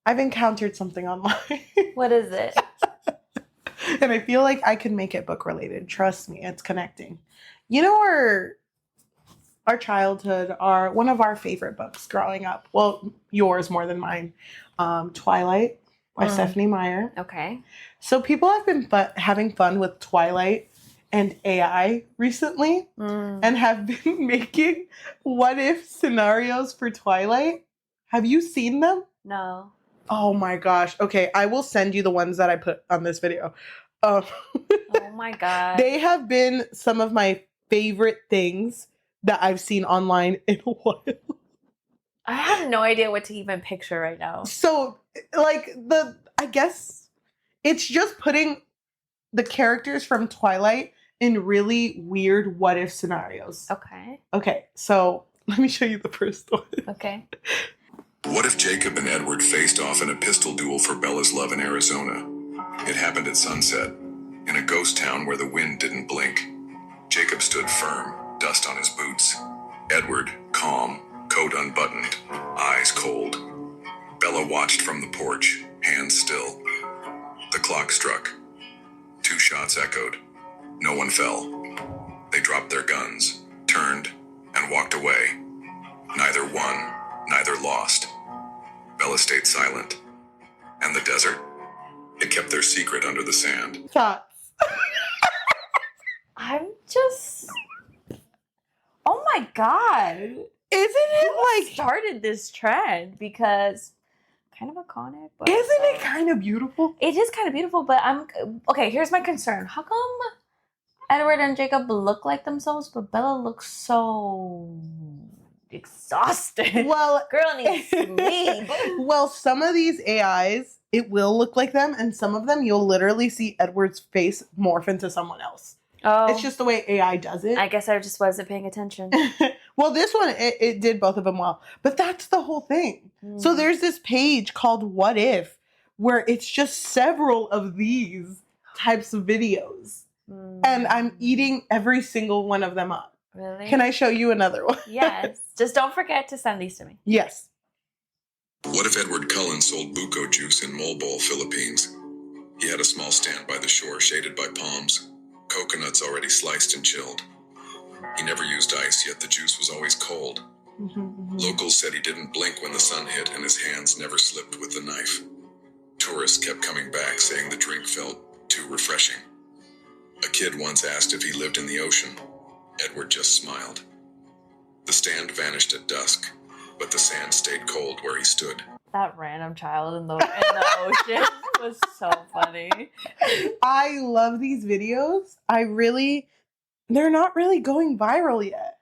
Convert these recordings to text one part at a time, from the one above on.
I've encountered something online. What is it? And I feel like I can make it book related. Trust me, it's connecting. You know, our childhood, one of our favorite books growing up. Well, yours more than mine. Twilight by Stephanie Meyer. Okay. So people have been having fun with Twilight and AI recently, and have been making what if scenarios for Twilight. Have you seen them? No. Oh my gosh. Okay, I will send you the ones that I put on this video. Oh my God. They have been some of my favorite things that I've seen online in a while. I have no idea what to even picture right now. So, like, I guess it's just putting the characters from Twilight in really weird what if scenarios. Okay. Okay, so let me show you the first one. Okay. What if Jacob and Edward faced off in a pistol duel for Bella's love in Arizona? It happened at sunset, in a ghost town where the wind didn't blink. Jacob stood firm, dust on his boots. Edward, calm, coat unbuttoned, eyes cold. Bella watched from the porch, hands still. The clock struck. 2 shots echoed. No one fell. They dropped their guns, turned, and walked away. Neither won, neither lost. Bella stayed silent. And the desert? It kept their secret under the sand. Thoughts? I'm just... Oh my God. Isn't it like... started this trend? Because kind of iconic. But isn't it kind of beautiful? It is kind of beautiful, but okay, here's my concern. How come Edward and Jacob look like themselves, but Bella looks so exhausted? Well, girl needs sleep. Well, some of these AIs, it will look like them, and some of them you'll literally see Edward's face morph into someone else. Oh, it's just the way AI does it. I guess I just wasn't paying attention. Well, this one, it did both of them well. But that's the whole thing. So there's this page called What If, where it's just several of these types of videos. And I'm eating every single one of them up. Really? Can I show you another one? Yes. Just don't forget to send these to me. Yes. What if Edward Cullen sold buko juice in Molbol, Philippines? He had a small stand by the shore shaded by palms, coconuts already sliced and chilled. He never used ice, yet the juice was always cold. Locals said he didn't blink when the sun hit, and his hands never slipped with the knife. Tourists kept coming back, saying the drink felt too refreshing. A kid once asked if he lived in the ocean. Edward just smiled. The stand vanished at dusk, but the sand stayed cold where he stood. That random child in the ocean was so funny. I love these videos. They're not really going viral yet.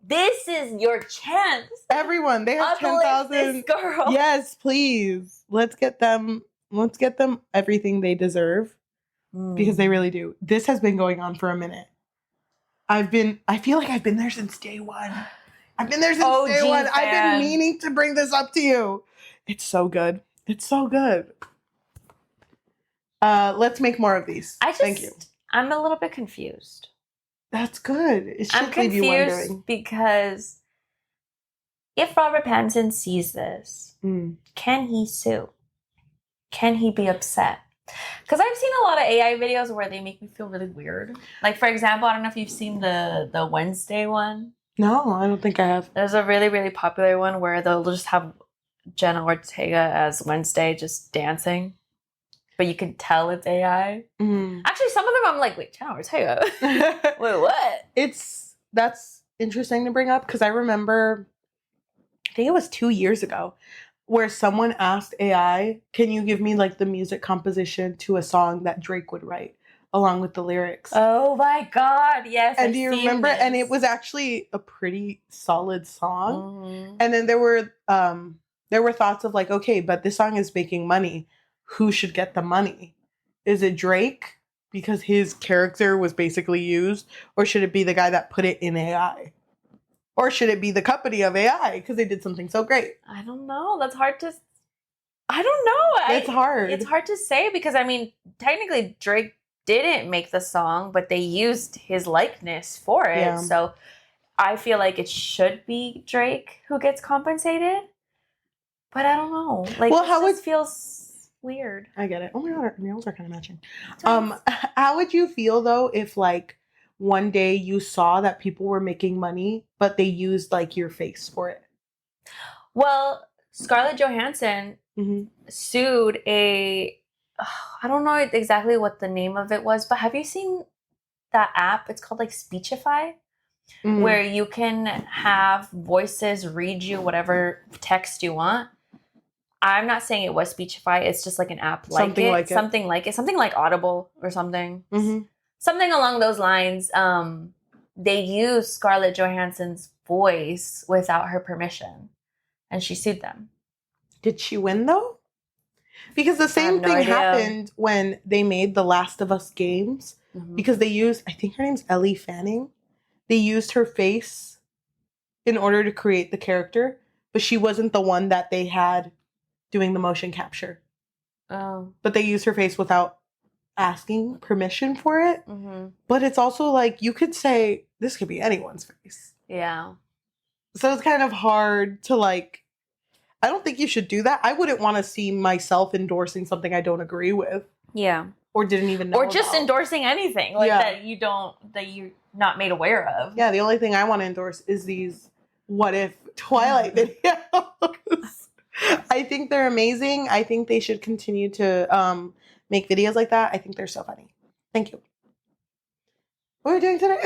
This is your chance. Everyone, they have Uplift 10,000. this girl. Yes, please. Let's get them everything they deserve, because they really do. This has been going on for a minute. I feel like I've been there since day one. I've been meaning to bring this up to you. It's so good. It's so good. Let's make more of these. Thank you. I'm a little bit confused. That's good. It should I'm leave you confused wondering. because if Robert Pattinson sees this, can he sue? Can he be upset? Because I've seen a lot of AI videos where they make me feel really weird. Like, for example, I don't know if you've seen the Wednesday one. No, I don't think I have. There's a really, really popular one where they'll just have Jenna Ortega as Wednesday just dancing. But you can tell it's AI. Actually, some of them I'm like, wait, Jenna Ortega? Wait, what? That's interesting to bring up, because I remember, I think it was 2 years ago, where someone asked AI, can you give me like the music composition to a song that Drake would write along with the lyrics? Oh my God, yes. And do you remember? This. And it was actually a pretty solid song. And then there were thoughts of like, okay, but this song is making money. Who should get the money? Is it Drake because his character was basically used? Or should it be the guy that put it in AI? Or should it be the company of AI because they did something so great? I don't know. That's hard to... I don't know. It's hard. It's hard to say because, I mean, technically Drake didn't make the song, but they used his likeness for it. Yeah. So I feel like it should be Drake who gets compensated. But I don't know. Like, Well, this how just feels weird. I get it. Oh my god, our nails are kind of matching. Nice. How would you feel though if like one day you saw that people were making money, but they used like your face for it? Well, Scarlett Johansson Mm-hmm. sued I don't know exactly what the name of it was, but have you seen that app? It's called like Speechify, where you can have voices read you whatever text you want. I'm not saying it was Speechify. It's just like an app Something like it. Something like Audible or something. Mm-hmm. Something along those lines. They used Scarlett Johansson's voice without her permission, and she sued them. Did she win though? Because the same thing happened when they made the Last of Us games. Mm-hmm. Because they used, I think her name's Ellie Fanning. They used her face in order to create the character, but she wasn't the one that they had doing the motion capture. Oh. But they used her face without asking permission for it. Mm-hmm. But it's also like, you could say, this could be anyone's face. Yeah. So it's kind of hard to like, I don't think you should do that. I wouldn't want to see myself endorsing something I don't agree with. Yeah. Or didn't even know Or just about. endorsing anything like that you're not made aware of. Yeah, the only thing I want to endorse is these what if Twilight videos. I think they're amazing. I think they should continue to make videos like that. I think they're so funny. Thank you. What are we doing today?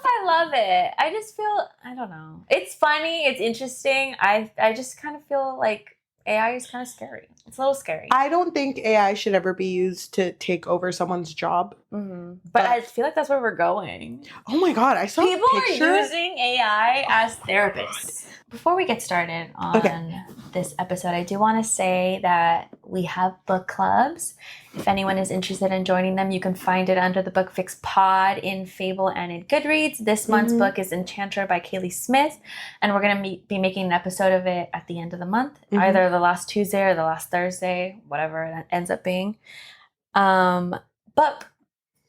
I love it. I just feel, I don't know. It's funny. It's interesting. I just kind of feel like AI is kind of scary. It's a little scary. I don't think AI should ever be used to take over someone's job. Mm-hmm. But I feel like that's where we're going. Oh my god, I saw people a picture. are using AI as therapists. Before we get started on this episode, I do want to say that we have book clubs. If anyone is interested in joining them, you can find it under the Book Fix Pod in Fable and in Goodreads. This month's book is Enchanter by Kaylee Smith, and we're going to be making an episode of it at the end of the month, either the last Tuesday or the last Thursday, whatever it ends up being. But,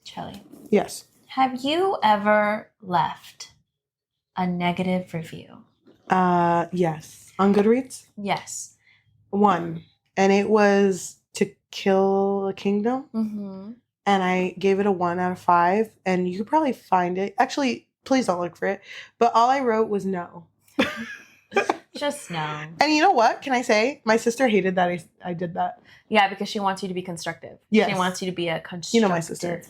Cheli. Yes. Have you ever left a negative review? Yes. On Goodreads? Yes. One. And it was To Kill a Kingdom. Mm-hmm. And I gave it a 1 out of 5. And you could probably find it. Actually, please don't look for it. But all I wrote was no. Just no. And you know what? Can I say? My sister hated that I did that. Yeah, because she wants you to be constructive. Yes. She wants you to be a constructive, You know my sister.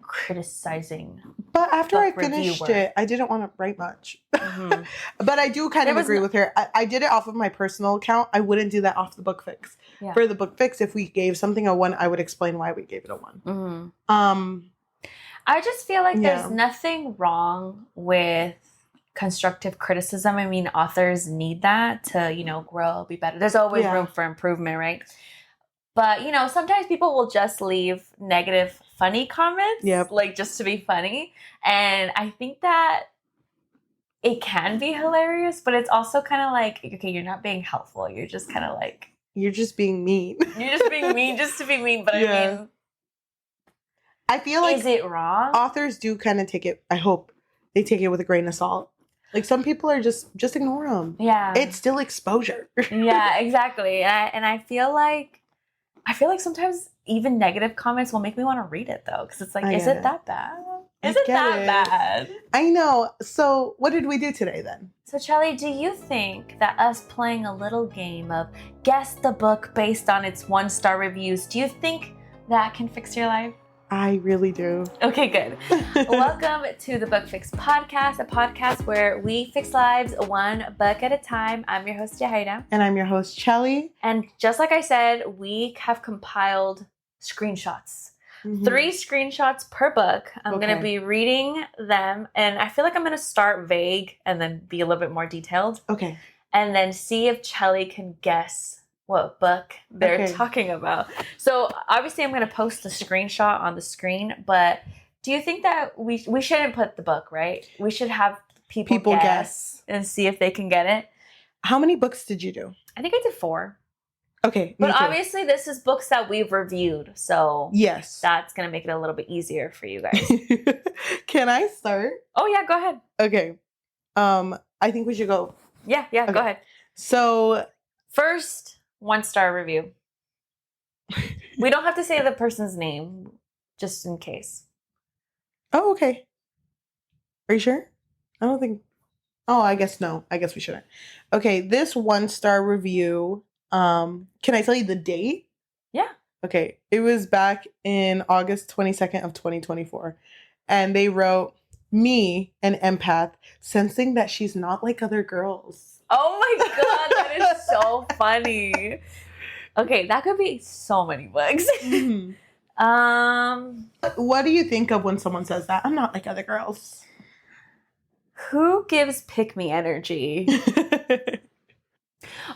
criticizing. But after I book finished reviewer. it, I didn't want to write much. Mm-hmm. But I do kind of agree with her. I did it off of my personal account. I wouldn't do that off the Book Fix. Yeah. For the Book Fix, if we gave something a 1, I would explain why we gave it a 1. Mm-hmm. I just feel like Yeah. there's nothing wrong with constructive criticism. I mean, authors need that to, grow, be better. There's always room for improvement, right? But, sometimes people will just leave negative, funny comments, like just to be funny. And I think that it can be hilarious, but it's also kind of like, okay, you're not being helpful. You're just kind of like... You're just being mean. You're just being mean just to be mean. But I mean... I feel like... Is it wrong? Authors do kind of take it... I hope they take it with a grain of salt. Like, some people are just ignore them. Yeah. It's still exposure. Yeah, exactly. And I feel like sometimes even negative comments will make me want to read it, though. Because it's like, is it that bad? Is it that bad? I know. So what did we do today, then? So, Cheli, do you think that us playing a little game of guess the book based on its 1-star reviews, do you think that can fix your life? I really do. Okay, good. Welcome to the Book Fix Podcast, a podcast where we fix lives one book at a time. I'm your host, Yajaira. And I'm your host, Cheli. And just like I said, we have compiled screenshots. 3 screenshots per book. I'm going to be reading them. And I feel like I'm going to start vague and then be a little bit more detailed. Okay. And then see if Cheli can guess what book they're talking about. So obviously I'm going to post the screenshot on the screen, but do you think that we shouldn't put the book, right? We should have people guess and see if they can get it. How many books did you do? I think I did 4. Okay. But obviously this is books that we've reviewed. So yes, that's going to make it a little bit easier for you guys. Can I start? Oh yeah, go ahead. Okay. I think we should go. Yeah, go ahead. So First, 1-star review. We don't have to say the person's name, just in case. Oh, okay. Are you sure? I don't think. Oh, I guess no. I guess we shouldn't. Okay, this 1-star review. Can I tell you the date? Yeah. Okay, it was back in August 22nd of 2024, and they wrote, "Me, an empath, sensing that she's not like other girls." Oh my god, that is so funny. Okay, that could be so many books. Mhm. What do you think of when someone says that? I'm not like other girls. Who gives pick me energy?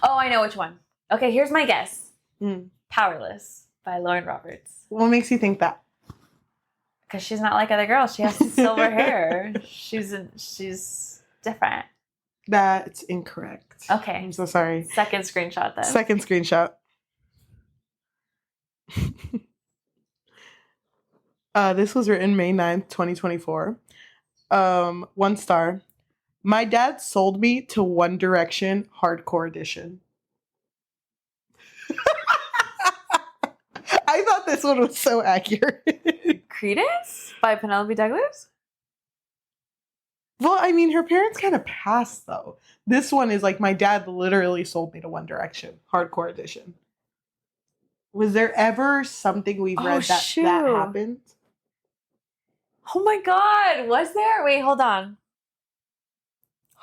Oh, I know which one. Okay, here's my guess. Powerless by Lauren Roberts. What makes you think that? Because she's not like other girls. She has silver hair. She's different. That's incorrect. Okay. I'm so sorry. Second screenshot then. Second screenshot. This was written May 9th, 2024. 1 star. My dad sold me to One Direction Hardcore Edition. I thought this one was so accurate. Credence by Penelope Douglas? Well, I mean, her parents kind of passed, though. This one is like, my dad literally sold me to One Direction Hardcore Edition. Was there ever something we've read that happened? Oh my god, was there? Wait, hold on.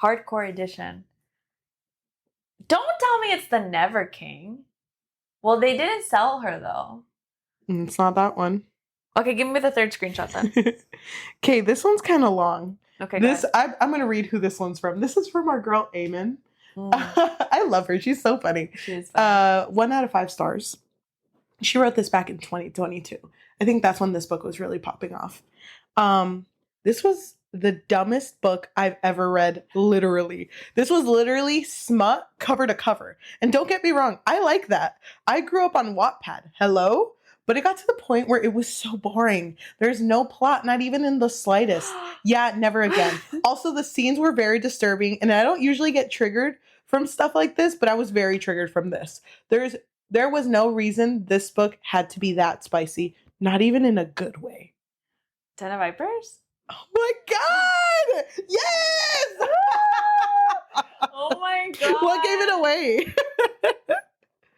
Hardcore edition. Don't tell me it's the Never King. Well, they didn't sell her though. It's not that one. Okay, give me the third screenshot then. Okay, this one's kind of long. Okay, I'm going to read who this one's from. This is from our girl, Eamon. I love her. She's so funny. She is funny. 1 out of 5 stars. She wrote this back in 2022. I think that's when this book was really popping off. This was the dumbest book I've ever read, literally. This was literally smut cover to cover. And don't get me wrong, I like that. I grew up on Wattpad. Hello? But it got to the point where it was so boring. There's no plot, not even in the slightest. Yeah, never again. Also, the scenes were very disturbing, and I don't usually get triggered from stuff like this, but I was very triggered from this. There was no reason this book had to be that spicy, not even in a good way. Den of Vipers? Oh my god! Yes! Oh my god. What gave it away?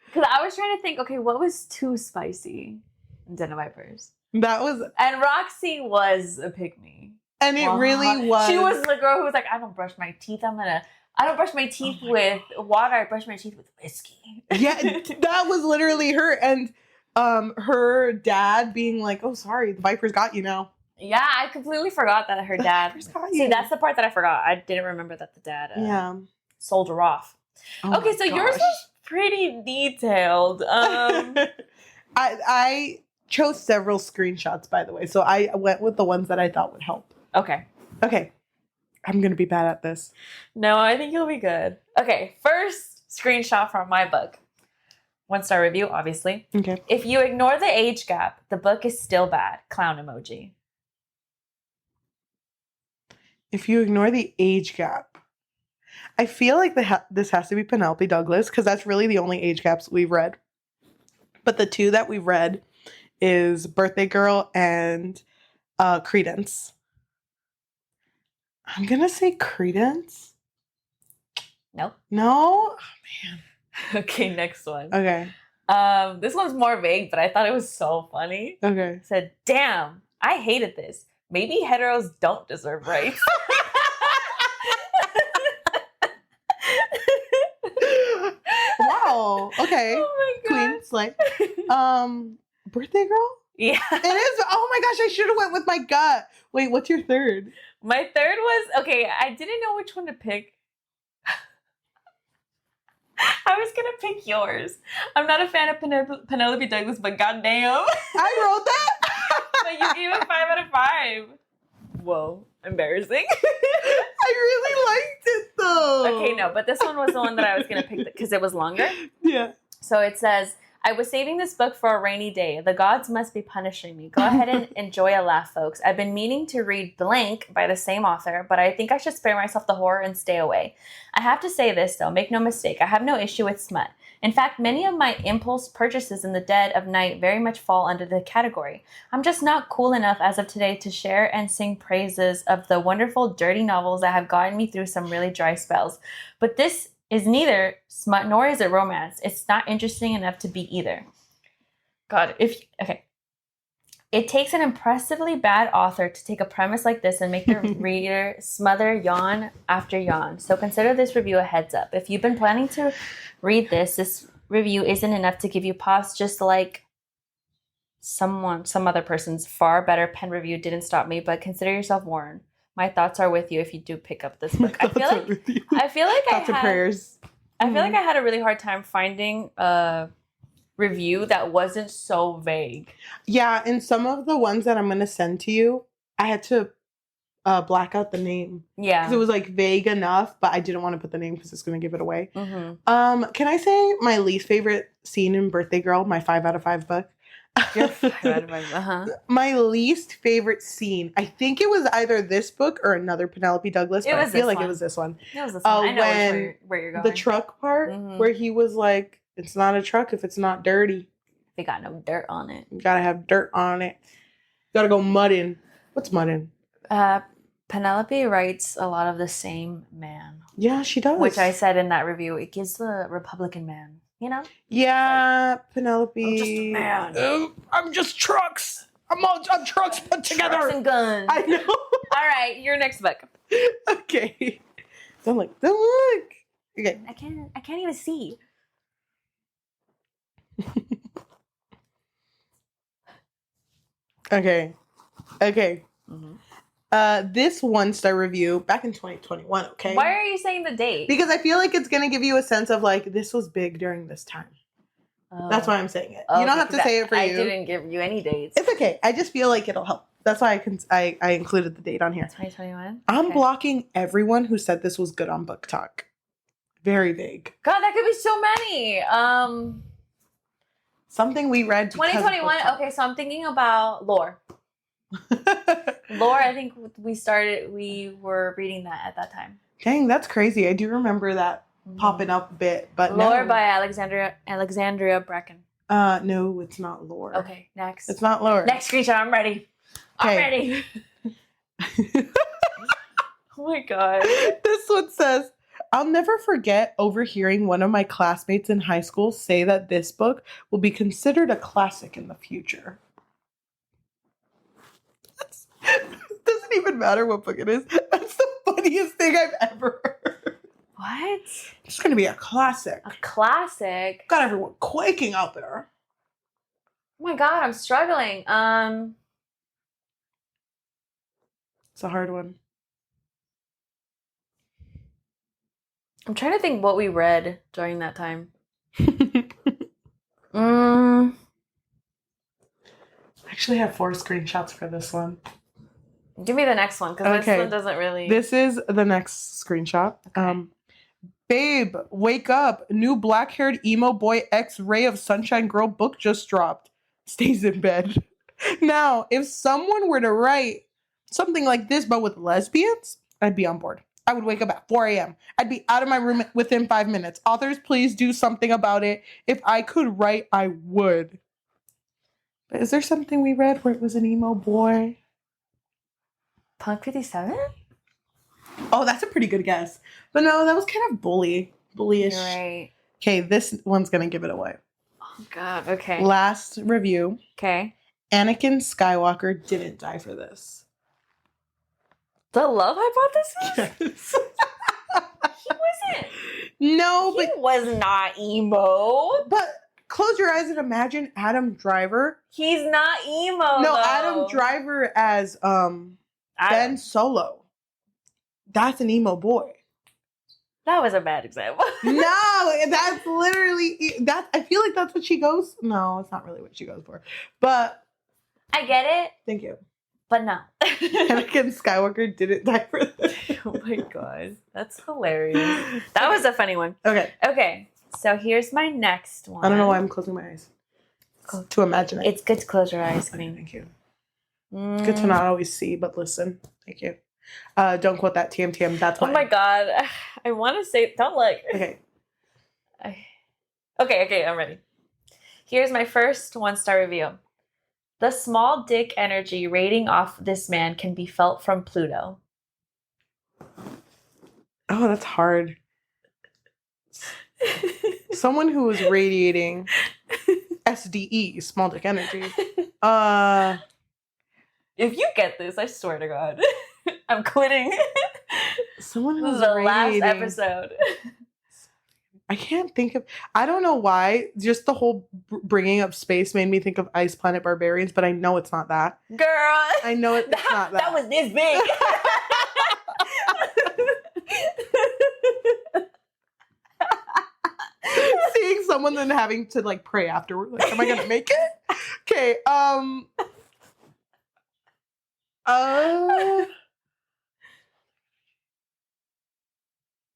Because I was trying to think, okay, what was too spicy in Den of Vipers? That was... And Roxy was a pick-me. And it really was. She was the girl who was like, I don't brush my teeth. I don't brush my teeth with water. I brush my teeth with whiskey. Yeah, that was literally her. And her dad being like, oh, sorry, the Vipers got you now. Yeah, I completely forgot that her dad... See, that's the part that I forgot. I didn't remember that the dad sold her off. Oh okay, so yours was pretty detailed. I chose several screenshots, by the way, so I went with the ones that I thought would help. Okay. I'm gonna be bad at this. No, I think you'll be good. Okay, first screenshot from my book. 1-star review, obviously. Okay. If you ignore the age gap, the book is still bad. Clown emoji. If you ignore the age gap, I feel like this has to be Penelope Douglas, because that's really the only age gaps we've read. But the two that we've read is Birthday Girl and Credence. I'm gonna say Credence. Nope. No? Oh, man. Okay, next one. Okay. This one's more vague, but I thought it was so funny. Okay. It said, damn, I hated this. Maybe heteros don't deserve rights. Wow. Okay. Oh my god. Queen slay. Birthday Girl? Yeah. It is. Oh my gosh, I should have went with my gut. Wait, what's your third? My third was, okay, I didn't know which one to pick. I was gonna pick yours. I'm not a fan of Penelope Douglas, but goddamn. I wrote that? But you gave it 5 out of 5. Whoa, embarrassing. I really liked it though. Okay, no, but this one was the one that I was gonna pick because it was longer. Yeah. So it says, I was saving this book for a rainy day. The gods must be punishing me. Go ahead and enjoy a laugh, folks. I've been meaning to read Blank by the same author, but I think I should spare myself the horror and stay away. I have to say this, though. Make no mistake. I have no issue with smut. In fact, many of my impulse purchases in the dead of night very much fall under the category. I'm just not cool enough as of today to share and sing praises of the wonderful, dirty novels that have gotten me through some really dry spells. But this is neither smut nor is it romance. It's not interesting enough to be either. God, okay. It takes an impressively bad author to take a premise like this and make the reader smother yawn after yawn. So consider this review a heads up. If you've been planning to read this review isn't enough to give you pause, just like some other person's far better pen review didn't stop me, but consider yourself warned. My thoughts are with you if you do pick up this book. I feel like I had a really hard time finding a review that wasn't so vague. Yeah, and some of the ones that I'm going to send to you, I had to black out the name. Yeah. Because it was like vague enough, but I didn't want to put the name because it's going to give it away. Mm-hmm. Can I say my least favorite scene in Birthday Girl, my 5 out of 5 book? Your 5 out of 5, uh-huh. My least favorite scene, I think it was either this book or another Penelope Douglas, but I feel like it was this one. It was this one. I know where you're going. The truck part, where he was like, it's not a truck if it's not dirty. They got no dirt on it. You gotta have dirt on it. You gotta go mudding. What's mudding? Penelope writes a lot of the same man. Yeah, she does. Which I said in that review, it gives the Republican man, you know? Yeah, like, Penelope. I'm just a man. I'm just trucks. I'm trucks put together. Trucks and guns. I know. All right, your next book. Okay. Don't look. Okay. I can't even see. Okay. Mm-hmm. This 1-star review back in 2021. Okay. Why are you saying the date? Because I feel like it's gonna give you a sense of like this was big during this time. Oh. That's why I'm saying it. You don't have to say it for you. I didn't give you any dates. It's okay. I just feel like it'll help. That's why I included the date on here. 2021. I'm blocking everyone who said this was good on Book Talk. Very vague. God, that could be so many. Something we read. 2021. Okay, so I'm thinking about Lore. Lore, I think we were reading that at that time. Dang, that's crazy. I do remember that popping up a bit, but Lore no. by Alexandria Bracken. No, it's not Lore. Okay, next. It's not Lore. Next screenshot. I'm ready. I'm ready. Oh my god. This one says, I'll never forget overhearing one of my classmates in high school say that this book will be considered a classic in the future. It doesn't even matter what book it is. That's the funniest thing I've ever heard. What? It's going to be a classic. A classic? Got everyone quaking out there. Oh my god, I'm struggling. It's a hard one. I'm trying to think what we read during that time. I actually have 4 screenshots for this one. Give me the next one, because this one doesn't really... This is the next screenshot. Okay. Babe, wake up. New black-haired emo boy X-Ray of Sunshine Girl book just dropped. Stays in bed. Now, if someone were to write something like this, but with lesbians, I'd be on board. I would wake up at 4 a.m. I'd be out of my room within 5 minutes. Authors, please do something about it. If I could write, I would. But is there something we read where it was an emo boy? Punk 57? Oh, that's a pretty good guess. But no, that was kind of bullyish. You're right. Okay, this one's going to give it away. Oh, God. Okay. Last review. Okay. Anakin Skywalker didn't die for this. The Love Hypothesis? Yes. He wasn't. No, He was not emo. But close your eyes and imagine Adam Driver. He's not emo, No, though. Adam Driver as Ben Solo. That's an emo boy. That was a bad example. No, that's literally that. I feel like that's what she goes. No, it's not really what she goes for. But I get it. thank you. But no. Anakin Skywalker didn't die for this. Oh my god. That's hilarious. That was a funny one. Okay. Okay. So here's my next one. I don't know why I'm closing my eyes. To imagine it. It's good to close your eyes, Okay, Queen. thank you. It's good to not always see, but listen. Thank you. Don't quote that TM. That's Oh mine. my god. I want to say, don't look. Okay. Okay, I'm ready. Here's my first 1-star review. The small dick energy rating off this man can be felt from Pluto. Oh, that's hard. Someone who is radiating SDE, small dick energy. If you get this, I swear to God, I'm quitting. Someone This who's is the last radiating. episode. I can't think of. I don't know why. Just the whole bringing up space made me think of Ice Planet Barbarians, but I know it's not that. Girl. I know it's not that. That was this big. Seeing someone then having to like pray afterward. Like, am I gonna make it? Okay.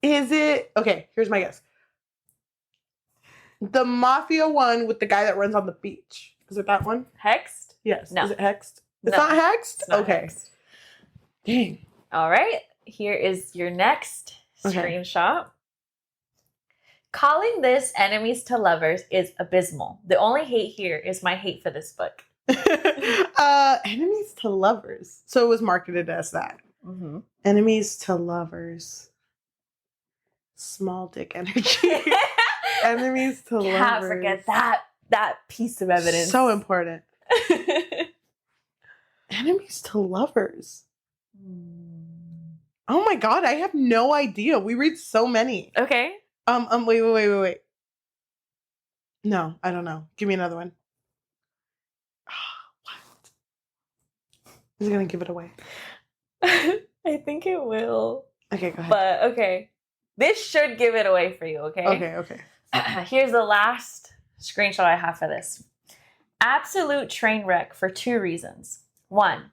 Is it okay? Here's my guess. The mafia one with the guy that runs on the beach. Is it that one? Hexed? Yes. No. Is it hexed? It's No. not hexed? It's not okay. hexed. Dang. All right. Here is your next Okay. screenshot. Calling this enemies to lovers is abysmal. The only hate here is my hate for this book. Enemies to lovers. So it was marketed as that. Mm-hmm. Enemies to lovers. Small dick energy. Enemies to lovers. Can't forget that piece of evidence. So important. Enemies to lovers. Oh my god, I have no idea. We read so many. Okay. Wait. No, I don't know. Give me another one. What? Is it gonna give it away? I think it will. Okay, go ahead. But okay. This should give it away for you, okay? Okay. Here's the last screenshot I have for this. Absolute train wreck for 2 reasons. 1,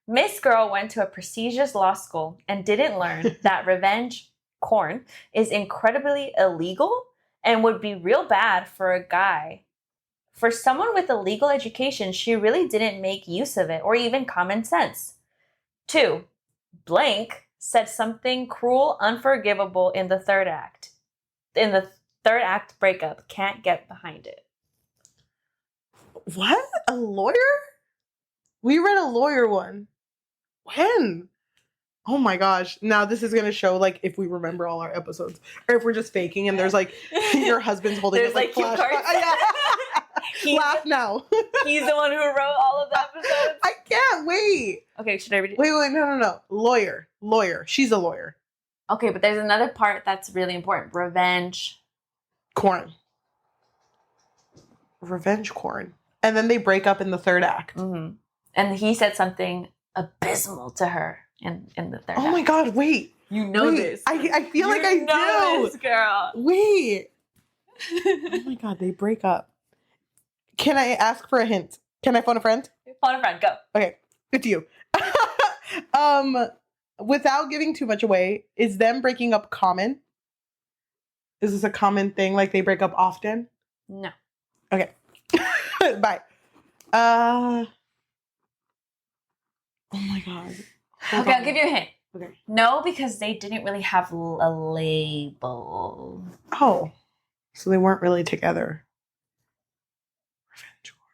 Miss Girl went to a prestigious law school and didn't learn that revenge porn is incredibly illegal and would be real bad for a guy. For someone with a legal education, she really didn't make use of it or even common sense. 2, Blank said something cruel, unforgivable in the 3rd act. In the 3rd act breakup, can't get behind it. What? A lawyer? We read a lawyer one. When? Oh my gosh. Now this is going to show like if we remember all our episodes or if we're just faking and there's like your husband's holding There's it like cue flash. cards. Laugh now. He's the one who wrote all of the episodes. I can't wait. Okay, should I read it? Wait, no. Lawyer. She's a lawyer. Okay, but there's another part that's really important. Revenge. Corn. Revenge corn. And then they break up in the 3rd act. Mm-hmm. And he said something abysmal to her in the 3rd act. Oh my god, wait. You know Wait, this. I feel like I know do. this, girl. Wait. Oh my god, they break up. Can I ask for a hint? Can I phone a friend? Phone a friend, go. Okay, it's you. Without giving too much away, is them breaking up common? Is this a common thing? Like they break up often? No. Okay. Bye. Oh my god. Hold Okay, on. I'll give you a hint. Okay. No, because they didn't really have a label. Oh. So they weren't really together. Revenge War.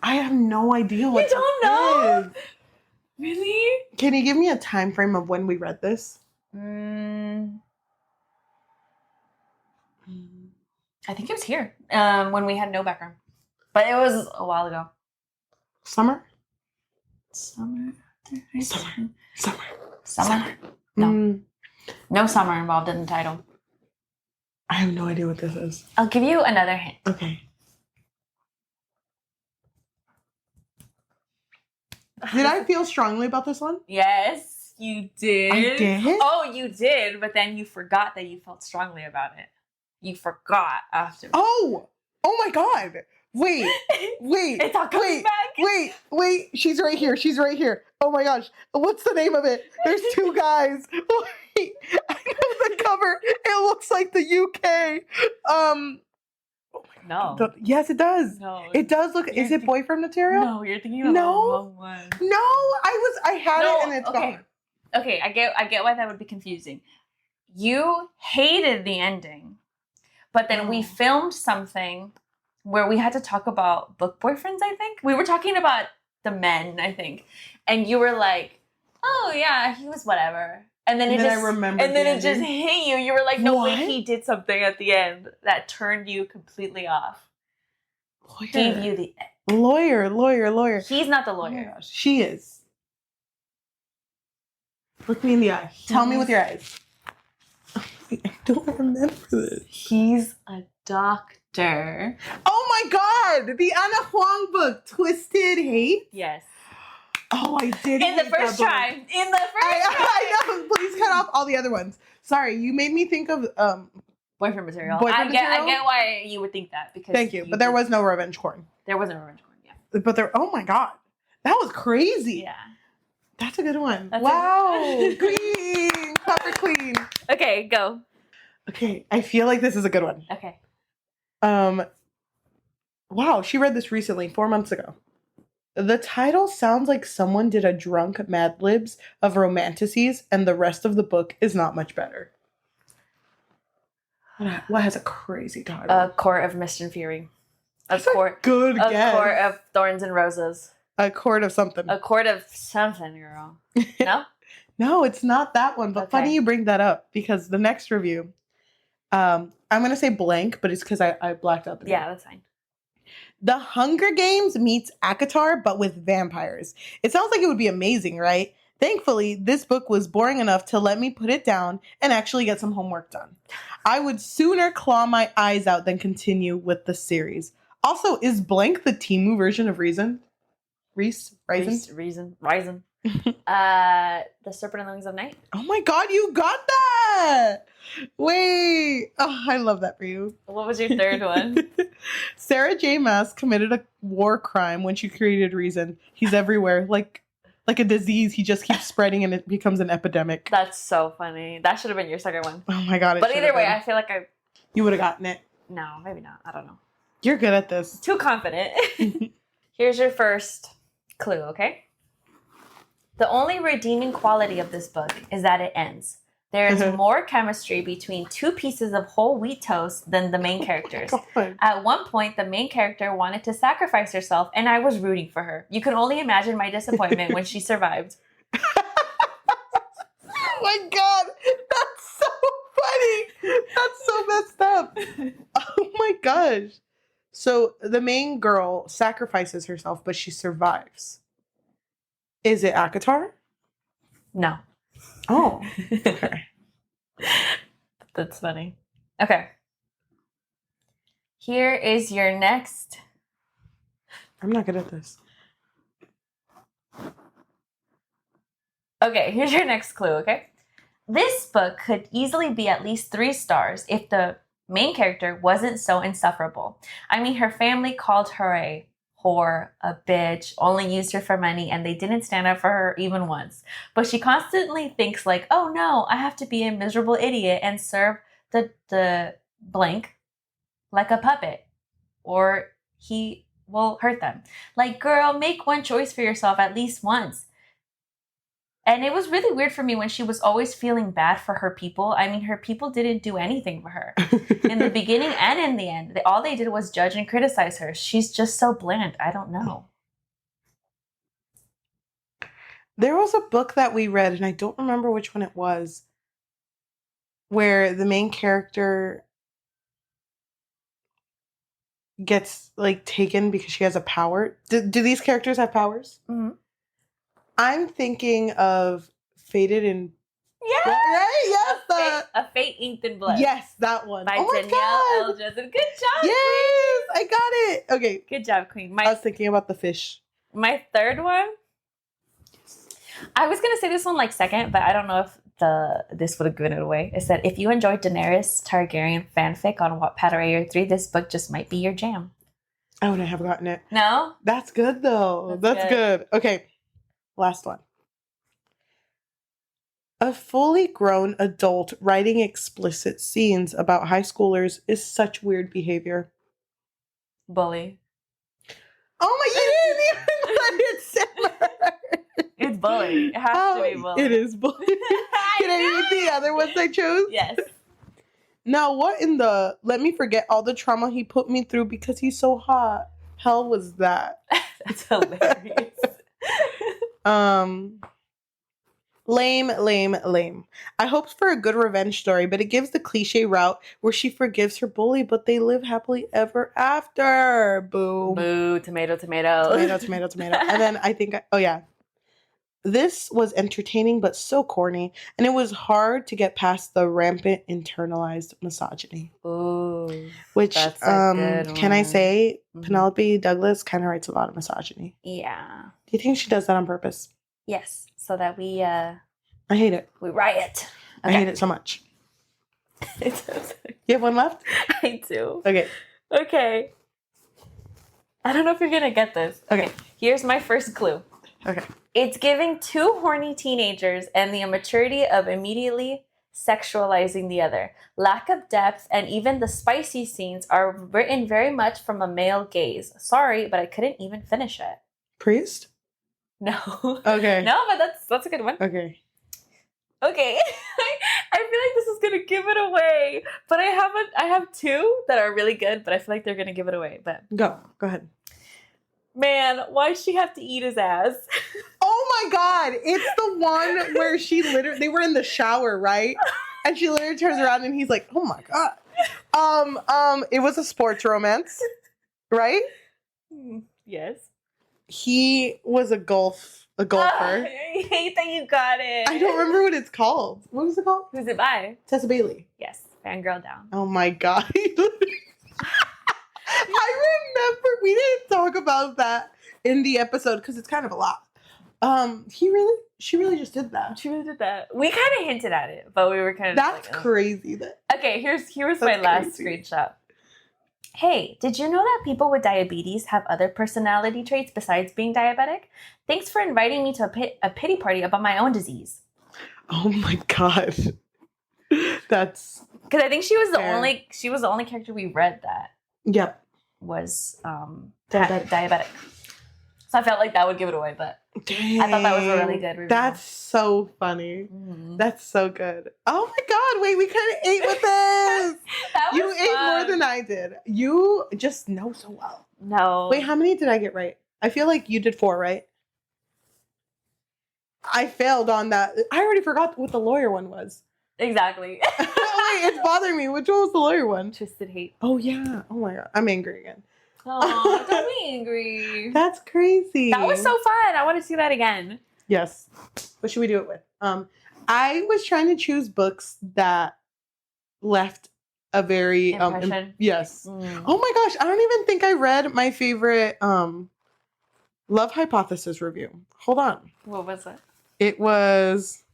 I have no idea what You don't know? is. Really? Can you give me a time frame of when we read this? I think it was here when we had no background. But it was a while ago. Summer? Summer? Summer. No. No summer involved in the title. I have no idea what this is. I'll give you another hint. Okay. Did I feel strongly about this one? Yes, you did. I did? Oh, you did, but then you forgot that you felt strongly about it. You forgot after. Oh! Oh my God. Wait. It's all coming back. Wait. She's right here. Oh my gosh. What's the name of it? There's two guys. Wait. I know the cover. It looks like the UK. No. Yes, it does. No. It does look. Is it boyfriend material? No, you're thinking of the wrong one. No, I had it and it's gone. Okay, I get why that would be confusing. You hated the ending, but then we filmed something where we had to talk about book boyfriends, I think. We were talking about the men, I think. And you were like, oh yeah, he was whatever. And then it just hit you. You were like, no, wait, he did something at the end that turned you completely off. Gave you the lawyer. He's not the Oh lawyer. my gosh, she is. Look me in the eye. Tell me with your eyes. I don't remember this. He's a doctor. Oh my God! The Ana Huang book, Twisted Hate. Yes. Oh, I did. In the first try. I know. Please cut off all the other ones. Sorry, you made me think of boyfriend material. Boyfriend I material? get why you would think that because. Thank you, but there was no revenge corn. There wasn't revenge corn. Yeah. But there. Oh my God, that was crazy. Yeah. That's a good one. That's wow, queen, proper queen. Okay, go. Okay, I feel like this is a good one. Okay. Wow, she read this recently, 4 months ago. The title sounds like someone did a drunk Mad Libs of romanticies, and the rest of the book is not much better. What has a crazy title? A Court of Mist and Fury. Good guess. A Court of Thorns and Roses. A Court of something. A Court of something, girl. No? No, it's not that one. But funny you bring that up because the next review, I'm going to say blank, but it's because I blacked out the name. Yeah, that's fine. The Hunger Games meets ACOTAR, but with vampires. It sounds like it would be amazing, right? Thankfully, this book was boring enough to let me put it down and actually get some homework done. I would sooner claw my eyes out than continue with the series. Also, is blank the Temu version of Reason? Reason. The Serpent and the Wings of Night. Oh my God, you got that! Wait. Oh, I love that for you. What was your third one? Sarah J. Maas committed a war crime when she created Reason. He's everywhere. Like a disease, he just keeps spreading and it becomes an epidemic. That's so funny. That should have been your second one. Oh my God. But either way, I feel like you would have gotten it. No, maybe not. I don't know. You're good at this. Too confident. Here's your first clue, okay? The only redeeming quality of this book is that it ends. There is more chemistry between two pieces of whole wheat toast than the main characters. At one point, the main character wanted to sacrifice herself, and I was rooting for her. You can only imagine my disappointment when she survived. Oh my God, that's so funny. That's so messed up. Oh my gosh. So the main girl sacrifices herself, but she survives. Is it ACOTAR? No. Oh. Okay. That's funny. Okay. Here is your next. I'm not good at this. Okay, here's your next clue, okay? This book could easily be at least 3 stars if the main character wasn't so insufferable. I mean, her family called her a whore, a bitch, only used her for money, and they didn't stand up for her even once. But she constantly thinks like, oh no, I have to be a miserable idiot and serve the blank like a puppet, or he will hurt them. Like, girl, make one choice for yourself at least once. And it was really weird for me when she was always feeling bad for her people. I mean, her people didn't do anything for her. In the beginning and in the end, all they did was judge and criticize her. She's just so bland. I don't know. There was a book that we read, and I don't remember which one it was, where the main character gets, like, taken because she has a power. Do these characters have powers? Mm-hmm. I'm thinking of Fated in... Yeah! Right? Yes! A Fate Inked in Blood. Yes, that one. By oh my Danielle L. God! Joseph. Good job, Yes! I got it! Okay. Good job, Queen. I was thinking about the fish. My third one, I was going to say this one like second, but I don't know if this would have given it away. It said, if you enjoyed Daenerys Targaryen fanfic on Wattpad or AO3, this book just might be your jam. I wouldn't have gotten it. No? That's good though. That's good. Okay. Last one. A fully grown adult writing explicit scenes about high schoolers is such weird behavior. Bully. Oh my, you didn't even let it simmer. It's bully. It has to be bully. It is bully. Can I read the other ones I chose? Yes. Now, what in the... Let me forget all the trauma he put me through because he's so hot. Hell was that? That's hilarious. Lame. I hoped for a good revenge story, but it gives the cliche route where she forgives her bully, but they live happily ever after. Boo. Boo. Tomato. Tomato. And then I think... This was entertaining, but so corny, and it was hard to get past the rampant internalized misogyny. Ooh, which, that's a good one. Can I say, Penelope Douglas kind of writes a lot of misogyny. Yeah. Do you think she does that on purpose? Yes, so that we I hate it. we riot. Okay. I hate it so much. You have one left? I do. Okay. I don't know if you're gonna get this. Okay. Here's my first clue. Okay. It's giving two horny teenagers and the immaturity of immediately sexualizing the other. Lack of depth and even the spicy scenes are written very much from a male gaze. Sorry, but I couldn't even finish it. Priest? No. Okay. No, but that's a good one. Okay. Okay. I feel like this is gonna give it away. But I have two that are really good, but I feel like they're gonna give it away. But Go ahead. man, why'd she have to eat his ass? Oh my god, it's the one where they were in the shower, right? And she literally turns around and he's like, oh my god. It was a sports romance, right? Yes. He was a golfer. I hate that you got it. I don't remember what it's called. What was it called? Who's it by? Tessa Bailey. Yes, fangirl down. Oh my god. I remember we didn't talk about that in the episode because it's kind of a lot. She really just did that. She really did that. We kind of hinted at it, but we were kind of That's crazy. Okay, here's my last screenshot. Hey, did you know that people with diabetes have other personality traits besides being diabetic? Thanks for inviting me to a pity party about my own disease. Oh my god. That's because I think she was fair. she was the only character we read that. Yep. Was diabetic. So I felt like that would give it away, but dang, I thought that was a really good review. That's so funny. Mm-hmm. That's so good. Oh my god, wait, we kind of ate with this. You ate more than I did. You just know so well. No. Wait, how many did I get right? I feel like you did 4, right? I failed on that. I already forgot what the lawyer one was. Exactly. Wait, it's bothering me. Which one was the lawyer one? Twisted Hate. Oh yeah. Oh my god. I'm angry again. Oh, don't be angry. That's crazy. That was so fun. I want to see that again. Yes. What should we do it with? I was trying to choose books that left a very impression. Yes. Oh my gosh, I don't even think I read my favorite Love Hypothesis review. Hold on. What was it? It was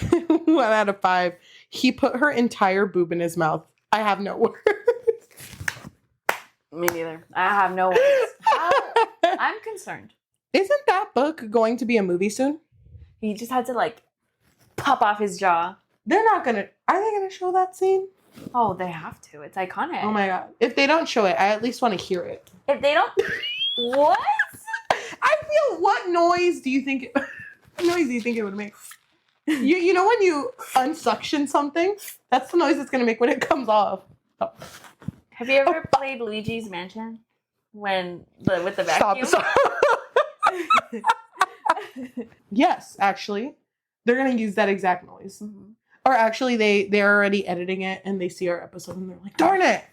1 out of 5. He put her entire boob in his mouth. I have no words. Me neither. I have no words. I'm concerned. Isn't that book going to be a movie soon? He just had to pop off his jaw. They're not gonna. Are they gonna show that scene? Oh, they have to. It's iconic. Oh my god. If they don't show it, I at least want to hear it. If they don't... What? I feel... What noise do you think... What noise do you think it would make? You know when you unsuction something? That's the noise it's going to make when it comes off. Oh. Have you ever played Luigi's Mansion? With the vacuum? Stop. Yes, actually. They're going to use that exact noise. Mm-hmm. Or actually, they're already editing it and they see our episode and they're like, darn it!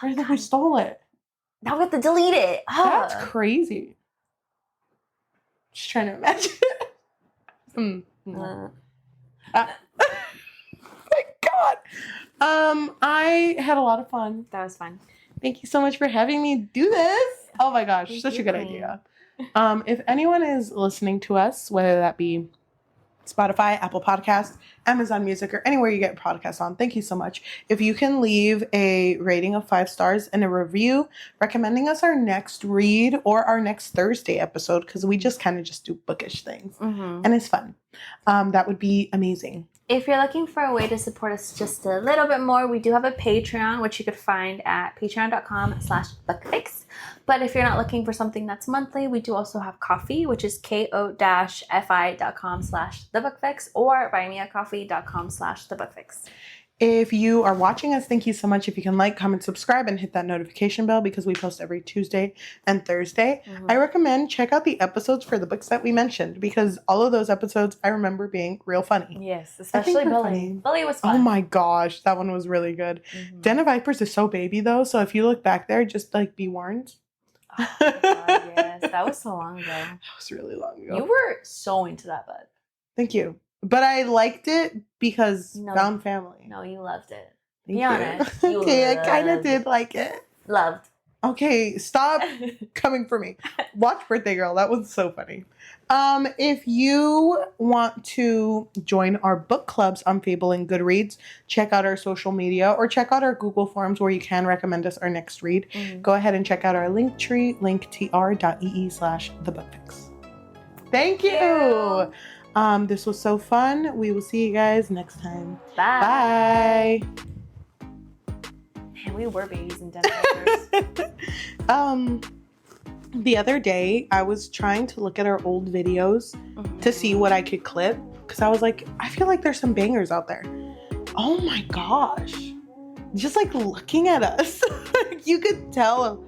I think we stole it. Now we have to delete it. That's crazy. Just trying to imagine it. Oh my god. I had a lot of fun. That was fun. Thank you so much for having me do this. Oh my gosh, such a good idea. If anyone is listening to us, whether that be Spotify, Apple Podcasts, Amazon Music, or anywhere you get podcasts on, thank you so much. If you can leave a rating of 5 stars and a review recommending us our next read or our next Thursday episode, because we just kind of just do bookish things and it's fun. That would be amazing. If you're looking for a way to support us just a little bit more, we do have a Patreon, which you could find at patreon.com/bookfix. But if you're not looking for something that's monthly, we do also have Ko-fi, which is ko-fi.com/thebookfix or buymeacoffee.com/thebookfix. If you are watching us, thank you so much. If you can like, comment, subscribe, and hit that notification bell because we post every Tuesday and Thursday. I recommend check out the episodes for the books that we mentioned because all of those episodes I remember being real funny. Yes, especially Billy. Funny. Billy was fun. Oh my gosh, that one was really good. Den of Vipers is so baby though, so if you look back there, just like be warned. Oh my God, yes, that was so long ago. That was really long ago. You were so into that book. Thank you. But I liked it because found family. No, you loved it. Thank Be you. honest. Okay, I kind of did like it. Loved. Okay, stop coming for me. Watch Birthday Girl. That was so funny. If you want to join our book clubs on Fable and Goodreads, check out our social media or check out our Google Forms where you can recommend us our next read. Go ahead and check out our link tree, linktr.ee/thebookfix. Thank you. This was so fun. We will see you guys next time. Bye. Bye. Man, we were babies in Den of Vipers. The other day, I was trying to look at our old videos to see what I could clip because I was like, I feel like there's some bangers out there. Oh my gosh. Just like looking at us, you could tell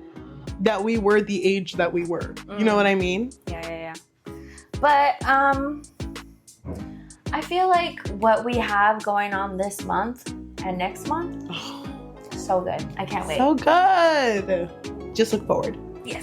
that we were the age that we were. You know what I mean? Yeah. But, I feel like what we have going on this month and next month, so good. I can't wait. So good. Just look forward. Yes.